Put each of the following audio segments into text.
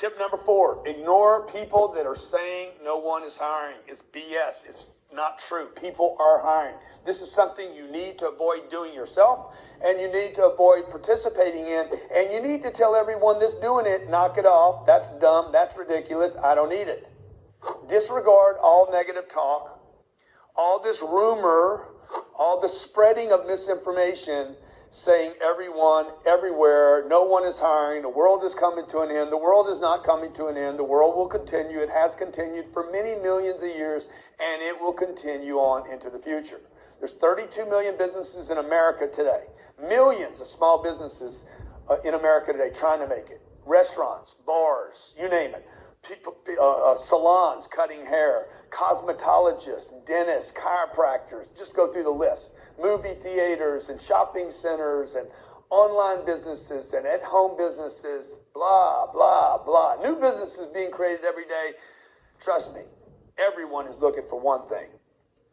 Tip number 4, ignore people that are saying no one is hiring. It's BS. It's not true. People are hiring. This is something you need to avoid doing yourself, and you need to avoid participating in, and you need to tell everyone that's doing it, knock it off. That's dumb. That's ridiculous. I don't need it. Disregard all negative talk, all this rumor, all the spreading of misinformation, saying everyone, everywhere, no one is hiring, the world is coming to an end. The world is not coming to an end. The world will continue. It has continued for many millions of years, and it will continue on into the future. There's 32 million businesses in America today. Millions of small businesses in America today trying to make it. Restaurants, bars, you name it. People, salons, cutting hair, cosmetologists, dentists, chiropractors, just go through the list. Movie theaters and shopping centers and online businesses and at-home businesses, blah, blah, blah. New businesses being created every day. Trust me, everyone is looking for one thing.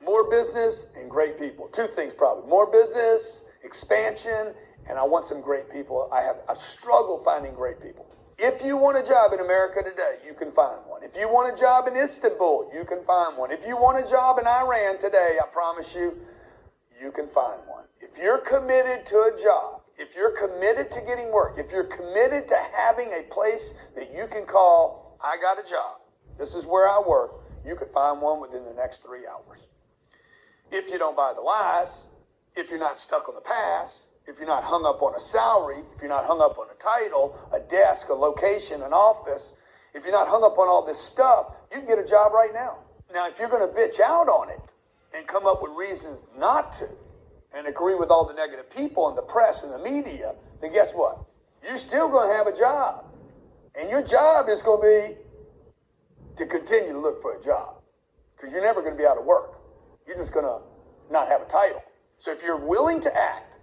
More business and great people. Two things probably. More business, expansion, and I want some great people. I've struggled finding great people. If you want a job in America today, you can find one. If you want a job in Istanbul, you can find one. If you want a job in Iran today, I promise you, you can find one. If you're committed to a job, if you're committed to getting work, if you're committed to having a place that you can call, I got a job, this is where I work, you could find one within the next 3 hours. If you don't buy the lies, if you're not stuck on the past, if you're not hung up on a salary, if you're not hung up on a title, a desk, a location, an office, if you're not hung up on all this stuff, you can get a job right now. Now, if you're going to bitch out on it and come up with reasons not to and agree with all the negative people in the press and the media, then guess what? You're still going to have a job. And your job is going to be to continue to look for a job because you're never going to be out of work. You're just going to not have a title. So if you're willing to act,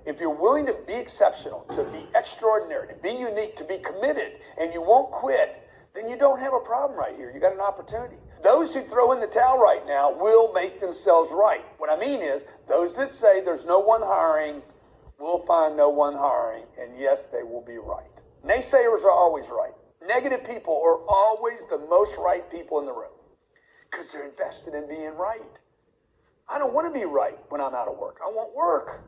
if you're willing to be exceptional, to be extraordinary, to be unique, to be committed, and you won't quit, then you don't have a problem right here. You got an opportunity. Those who throw in the towel right now will make themselves right. What I mean is, those that say there's no one hiring will find no one hiring, and yes, they will be right. Naysayers are always right. Negative people are always the most right people in the room because they're invested in being right. I don't want to be right when I'm out of work. I want work.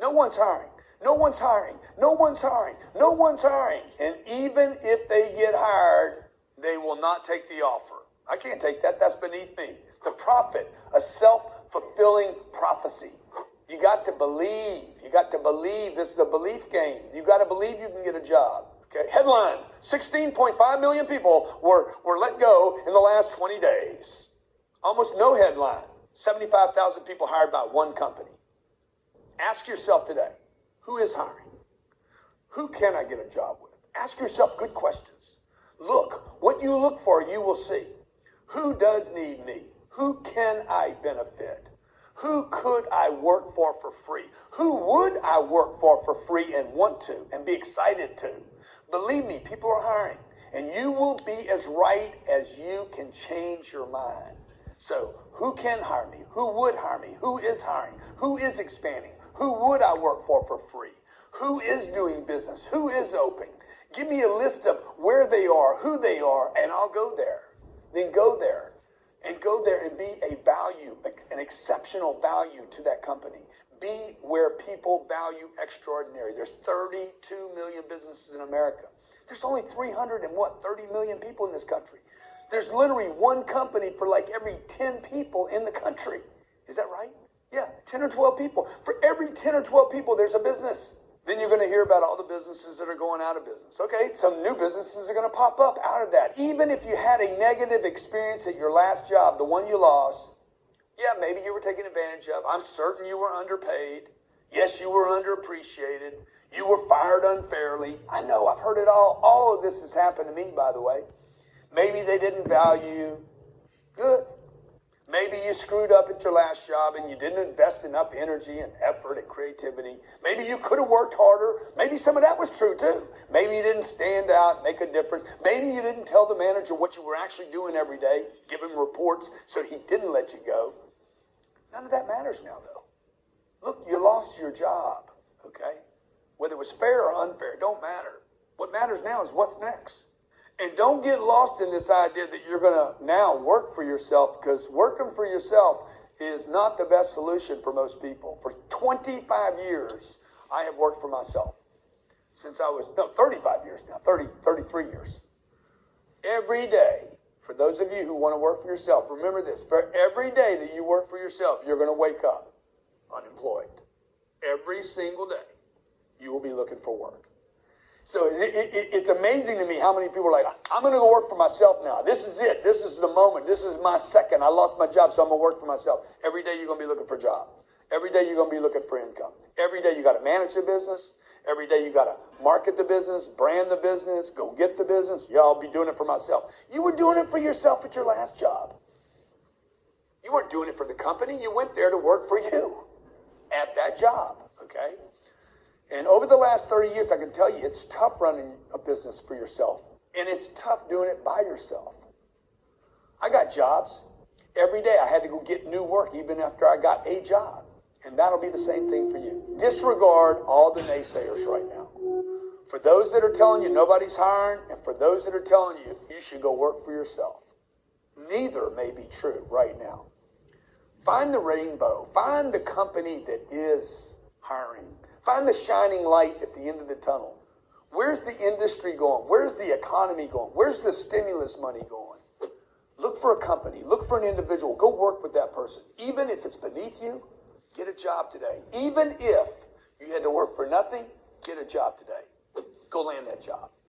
No one's hiring. No one's hiring. No one's hiring. No one's hiring. And even if they get hired, they will not take the offer. I can't take that. That's beneath me. The prophet, a self-fulfilling prophecy. You got to believe. You got to believe. This is a belief game. You got to believe you can get a job. Okay. Headline, 16.5 million people were let go in the last 20 days. Almost no headline. 75,000 people hired by one company. Ask yourself today, who is hiring? Who can I get a job with? Ask yourself good questions. Look, what you look for, you will see. Who does need me? Who can I benefit? Who could I work for free? Who would I work for free and want to and be excited to? Believe me, people are hiring, and you will be as right as you can change your mind. So who can hire me? Who would hire me? Who is hiring? Who is expanding? Who would I work for free? Who is doing business? Who is open? Give me a list of where they are, who they are, and I'll go there. Then go there and be a value, an exceptional value to that company. Be where people value extraordinary. There's 32 million businesses in America. There's only 30 million people in this country. There's literally one company for like every 10 people in the country. Is that right? Yeah, 10 or 12 people. For every 10 or 12 people, there's a business. Then you're going to hear about all the businesses that are going out of business. Okay, some new businesses are going to pop up out of that. Even if you had a negative experience at your last job, the one you lost, yeah, maybe you were taken advantage of. I'm certain you were underpaid. Yes, you were underappreciated. You were fired unfairly. I know, I've heard it all. All of this has happened to me, by the way. Maybe they didn't value you. Good. Maybe you screwed up at your last job and you didn't invest enough energy and effort and creativity. Maybe you could have worked harder. Maybe some of that was true too. Maybe you didn't stand out, make a difference. Maybe you didn't tell the manager what you were actually doing every day, give him reports so he didn't let you go. None of that matters now though. Look, you lost your job, okay? Whether it was fair or unfair, don't matter. What matters now is what's next. And don't get lost in this idea that you're going to now work for yourself, because working for yourself is not the best solution for most people. For 25 years, I have worked for myself. Since I was, 35 years now, 33 years. Every day, for those of you who want to work for yourself, remember this. For every day that you work for yourself, you're going to wake up unemployed. Every single day, you will be looking for work. So it's amazing to me how many people are like, I'm going to go work for myself now. This is it. This is the moment. This is my second. I lost my job, so I'm going to work for myself. Every day you're going to be looking for a job. Every day you're going to be looking for income. Every day you got to manage the business. Every day you got to market the business, brand the business, go get the business. Yeah, I'll be doing it for myself. You were doing it for yourself at your last job. You weren't doing it for the company. You went there to work for you at that job, okay? And over the last 30 years, I can tell you, it's tough running a business for yourself. And it's tough doing it by yourself. I got jobs. Every day I had to go get new work, even after I got a job. And that'll be the same thing for you. Disregard all the naysayers right now. For those that are telling you nobody's hiring, and for those that are telling you you should go work for yourself, neither may be true right now. Find the rainbow. Find the company that is hiring. Find the shining light at the end of the tunnel. Where's the industry going? Where's the economy going? Where's the stimulus money going? Look for a company. Look for an individual. Go work with that person. Even if it's beneath you, get a job today. Even if you had to work for nothing, get a job today. Go land that job.